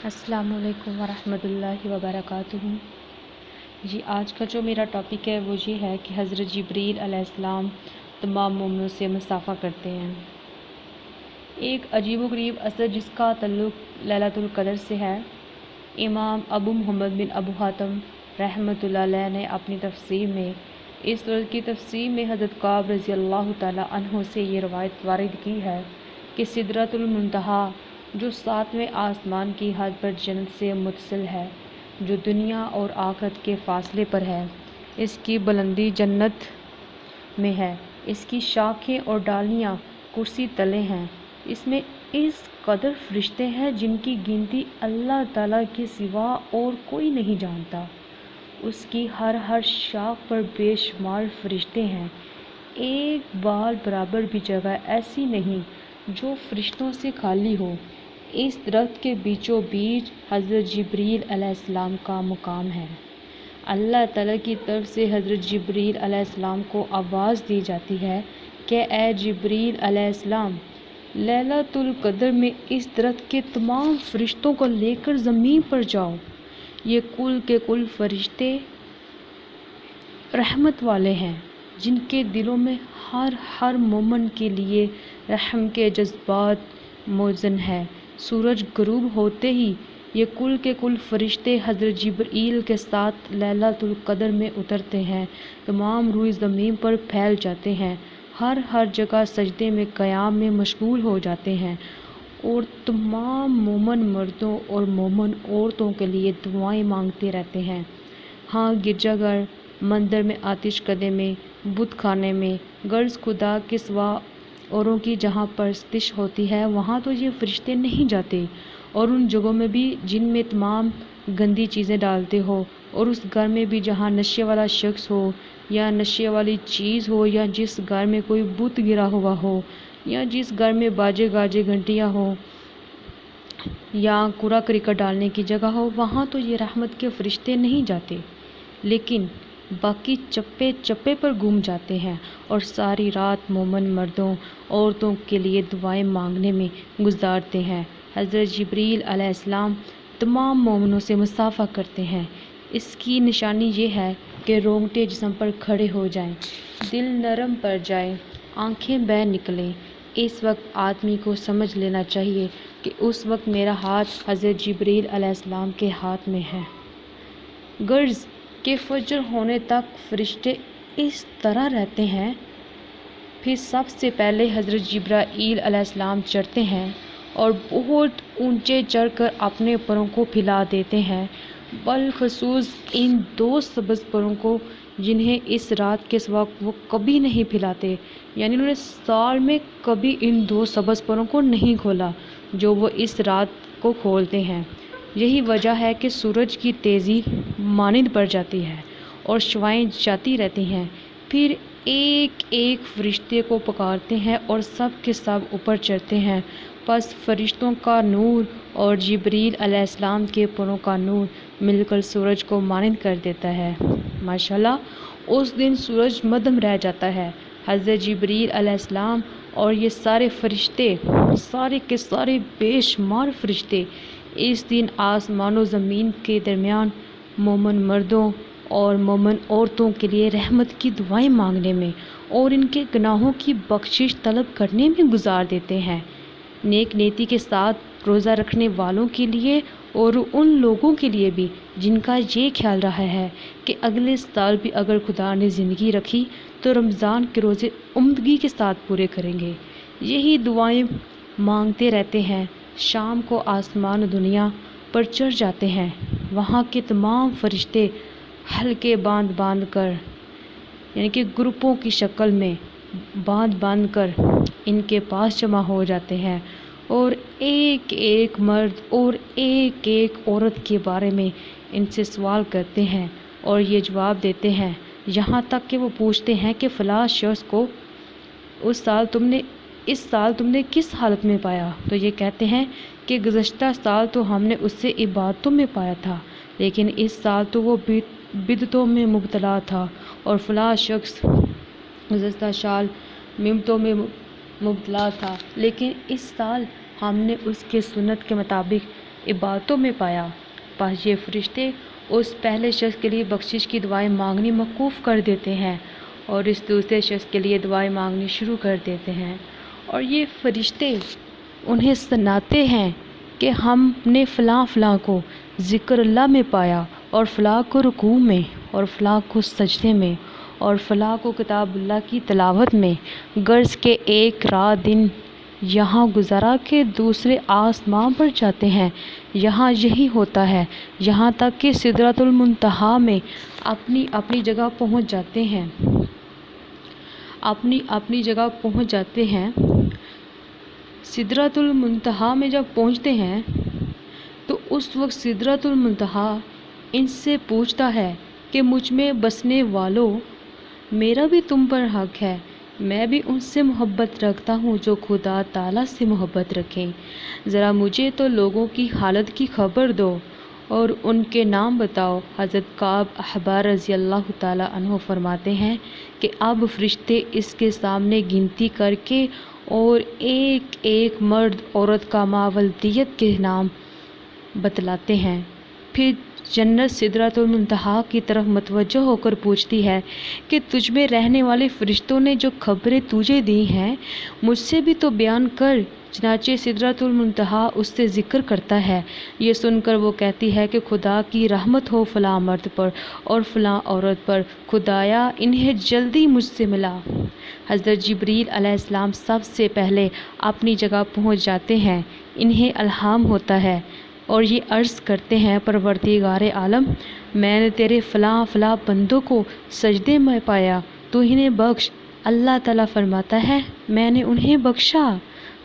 السلام علیکم ورحمۃ اللہ وبرکاتہ۔ جی آج کا جو میرا ٹاپک ہے وہ یہ ہے کہ حضرت جبریل علیہ السلام تمام مومنوں سے مصافحہ کرتے ہیں۔ ایک عجیب و غریب اثر جس کا تعلق لیلۃ القدر سے ہے، امام ابو محمد بن ابو حاتم رحمۃ اللہ علیہ نے اپنی تفسیر میں اس سورۃ کی تفسیر میں حضرت کعب رضی اللہ تعالیٰ عنہ سے یہ روایت وارد کی ہے کہ سدرۃ المنتہا جو 7ویں آسمان کی حد پر جنت سے متصل ہے، جو دنیا اور آخرت کے فاصلے پر ہے، اس کی بلندی جنت میں ہے، اس کی شاخیں اور ڈالیاں کرسی تلے ہیں، اس میں اس قدر فرشتے ہیں جن کی گنتی اللہ تعالیٰ کے سوا اور کوئی نہیں جانتا، اس کی ہر شاخ پر بے شمار فرشتے ہیں، ایک بال برابر بھی جگہ ایسی نہیں جو فرشتوں سے خالی ہو۔ اس درخت کے بیچوں بیچ حضرت جبریل علیہ السلام کا مقام ہے۔ اللہ تعالیٰ کی طرف سے حضرت جبریل علیہ السلام کو آواز دی جاتی ہے کہ اے جبریل علیہ السلام، لیلۃ القدر میں اس درخت کے تمام فرشتوں کو لے کر زمین پر جاؤ۔ یہ کل کے کل فرشتے رحمت والے ہیں جن کے دلوں میں ہر مومن کے لیے رحم کے جذبات موزن ہے۔ سورج غروب ہوتے ہی یہ کل کے کل فرشتے حضرت جبریل کے ساتھ لیلۃ القدر میں اترتے ہیں، تمام روئے زمین پر پھیل جاتے ہیں، ہر جگہ سجدے میں قیام میں مشغول ہو جاتے ہیں اور تمام مومن مردوں اور مومن عورتوں کے لیے دعائیں مانگتے رہتے ہیں۔ ہاں، گرجا گھر، مندر میں، آتش کدے میں، بت خانے میں، غرض خدا کے سوا اوروں کی جہاں پرستش ہوتی ہے وہاں تو یہ فرشتے نہیں جاتے، اور ان جگہوں میں بھی جن میں تمام گندی چیزیں ڈالتے ہو، اور اس گھر میں بھی جہاں نشے والا شخص ہو یا نشے والی چیز ہو، یا جس گھر میں کوئی بت گرا ہوا ہو، یا جس گھر میں باجے گاجے گھنٹیاں ہو یا کوڑا کرکٹ ڈالنے کی جگہ ہو، وہاں تو یہ رحمت کے فرشتے نہیں جاتے، لیکن باقی چپے چپے پر گھوم جاتے ہیں اور ساری رات مومن مردوں عورتوں کے لیے دعائیں مانگنے میں گزارتے ہیں۔ حضرت جبریل علیہ السلام تمام مومنوں سے مصافحہ کرتے ہیں۔ اس کی نشانی یہ ہے کہ رونگٹے جسم پر کھڑے ہو جائیں، دل نرم پڑ جائے، آنکھیں بہہ نکلیں۔ اس وقت آدمی کو سمجھ لینا چاہیے کہ اس وقت میرا ہاتھ حضرت جبریل علیہ السلام کے ہاتھ میں ہے۔ غرض کہ فجر ہونے تک فرشتے اس طرح رہتے ہیں، پھر سب سے پہلے حضرت جبرائیل علیہ السلام چڑھتے ہیں اور بہت اونچے چڑھ کر اپنے پروں کو پھیلا دیتے ہیں، بالخصوص ان 2 سبز پروں کو جنہیں اس رات کے سوا وہ کبھی نہیں پھیلاتے، یعنی انہوں نے سال میں کبھی ان 2 سبز پروں کو نہیں کھولا جو وہ اس رات کو کھولتے ہیں۔ یہی وجہ ہے کہ سورج کی تیزی ماند بڑھ جاتی ہے اور شعاعیں جاتی رہتی ہیں، پھر ایک ایک فرشتے کو پکارتے ہیں اور سب کے سب اوپر چڑھتے ہیں، پس فرشتوں کا نور اور جبریل علیہ السلام کے پروں کا نور مل کر سورج کو مانند کر دیتا ہے۔ ماشاءاللہ، اس دن سورج مدھم رہ جاتا ہے۔ حضرت جبریل علیہ السلام اور یہ سارے فرشتے، سارے کے سارے بے شمار فرشتے اس دن آسمان و زمین کے درمیان مومن مردوں اور مومن عورتوں کے لیے رحمت کی دعائیں مانگنے میں اور ان کے گناہوں کی بخشش طلب کرنے میں گزار دیتے ہیں۔ نیک نیتی کے ساتھ روزہ رکھنے والوں کے لیے اور ان لوگوں کے لیے بھی جن کا یہ خیال رہا ہے کہ اگلے سال بھی اگر خدا نے زندگی رکھی تو رمضان کے روزے عمدگی کے ساتھ پورے کریں گے، یہی دعائیں مانگتے رہتے ہیں۔ شام کو آسمان و دنیا پر چڑھ جاتے ہیں، وہاں کے تمام فرشتے حلقے باندھ کر، یعنی کہ گروپوں کی شکل میں باندھ کر ان کے پاس جمع ہو جاتے ہیں اور ایک ایک مرد اور ایک ایک عورت کے بارے میں ان سے سوال کرتے ہیں اور یہ جواب دیتے ہیں، یہاں تک کہ وہ پوچھتے ہیں کہ فلاں شخص کو اس سال تم نے کس حالت میں پایا؟ تو یہ کہتے ہیں کہ گزشتہ سال تو ہم نے اس سے عبادتوں میں پایا تھا، لیکن اس سال تو وہ بدعتوں میں مبتلا تھا، اور فلاں شخص گزشتہ سال بدعتوں میں مبتلا تھا، لیکن اس سال ہم نے اس کے سنت کے مطابق عبادتوں میں پایا۔ پس یہ فرشتے اس پہلے شخص کے لیے بخشش کی دعائیں مانگنی موقوف کر دیتے ہیں اور اس دوسرے شخص کے لیے دعائیں مانگنی شروع کر دیتے ہیں، اور یہ فرشتے انہیں سناتے ہیں کہ ہم نے فلاں فلاں کو ذکر اللہ میں پایا، اور فلاں کو رکوع میں، اور فلاں کو سجدے میں، اور فلاں کو کتاب اللہ کی تلاوت میں، غرض کے ایک رات دن یہاں گزارا کہ دوسرے آسمان پر جاتے ہیں، یہاں یہی ہوتا ہے، یہاں تک کہ سدرۃ المنتہا میں اپنی اپنی جگہ پہنچ جاتے ہیں، اپنی اپنی جگہ پہنچ جاتے ہیں۔ سدرۃ المنتہا میں جب پہنچتے ہیں تو اس وقت سدرۃ المنتہا ان سے پوچھتا ہے کہ مجھ میں بسنے والوں، میرا بھی تم پر حق ہے، میں بھی ان سے محبت رکھتا ہوں جو خدا تعالیٰ سے محبت رکھیں، ذرا مجھے تو لوگوں کی حالت کی خبر دو اور ان کے نام بتاؤ۔ حضرت کعب احبار رضی اللہ تعالیٰ عنہ فرماتے ہیں کہ اب فرشتے اس کے سامنے گنتی کر کے اور ایک ایک مرد عورت کا ماولدیت کے نام بتلاتے ہیں، پھر جنت سدرۃ المنتہا کی طرف متوجہ ہو کر پوچھتی ہے کہ تجھ میں رہنے والے فرشتوں نے جو خبریں تجھے دی ہیں مجھ سے بھی تو بیان کر۔ چنانچہ سدرۃ المنتہا اس سے ذکر کرتا ہے، یہ سن کر وہ کہتی ہے کہ خدا کی رحمت ہو فلاں مرد پر اور فلاں عورت پر، خدایا انہیں جلدی مجھ سے ملا۔ حضرت جبریل علیہ السلام سب سے پہلے اپنی جگہ پہنچ جاتے ہیں، انہیں الہام ہوتا ہے اور یہ عرض کرتے ہیں، پروردگار عالم، میں نے تیرے فلاں فلاں بندوں کو سجدے میں پایا، تو انہیں بخش۔ اللہ تعالیٰ فرماتا ہے، میں نے انہیں بخشا۔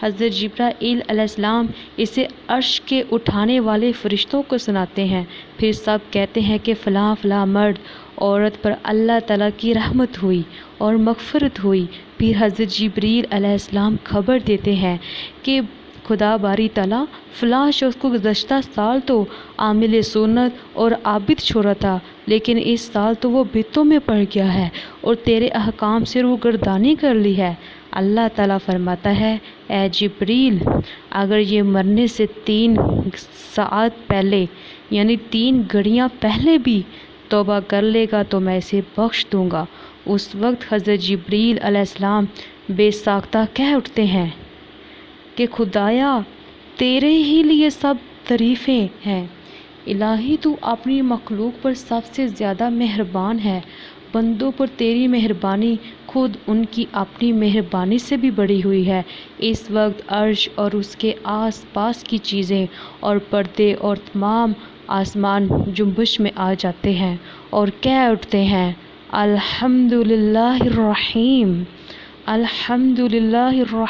حضرت جبرائیل علیہ السلام اسے عرش کے اٹھانے والے فرشتوں کو سناتے ہیں، پھر سب کہتے ہیں کہ فلاں فلاں مرد عورت پر اللہ تعالیٰ کی رحمت ہوئی اور مغفرت ہوئی۔ پھر حضرت جبریل علیہ السلام خبر دیتے ہیں کہ خدا باری تعالیٰ فلاں شخص کو گزشتہ سال تو عامل سنت اور عابد چھوڑا تھا، لیکن اس سال تو وہ بدعتوں میں پڑ گیا ہے اور تیرے احکام سے روگردانی کر لی ہے۔ اللہ تعالیٰ فرماتا ہے، اے جبریل، اگر یہ مرنے سے 3 ساعت پہلے یعنی 3 گھڑیاں پہلے بھی توبہ کر لے گا تو میں اسے بخش دوں گا۔ اس وقت حضرت جبریل علیہ السلام بے ساختہ کہہ اٹھتے ہیں کہ خدایا تیرے ہی لیے سب تعریفیں ہیں، الہی تو اپنی مخلوق پر سب سے زیادہ مہربان ہے، بندوں پر تیری مہربانی خود ان کی اپنی مہربانی سے بھی بڑی ہوئی ہے۔ اس وقت عرش اور اس کے آس پاس کی چیزیں اور پردے اور تمام آسمان جنبش میں آ جاتے ہیں اور کہہ اٹھتے ہیں، الحمدللہ الرحیم، الحمدللہ الرحیم۔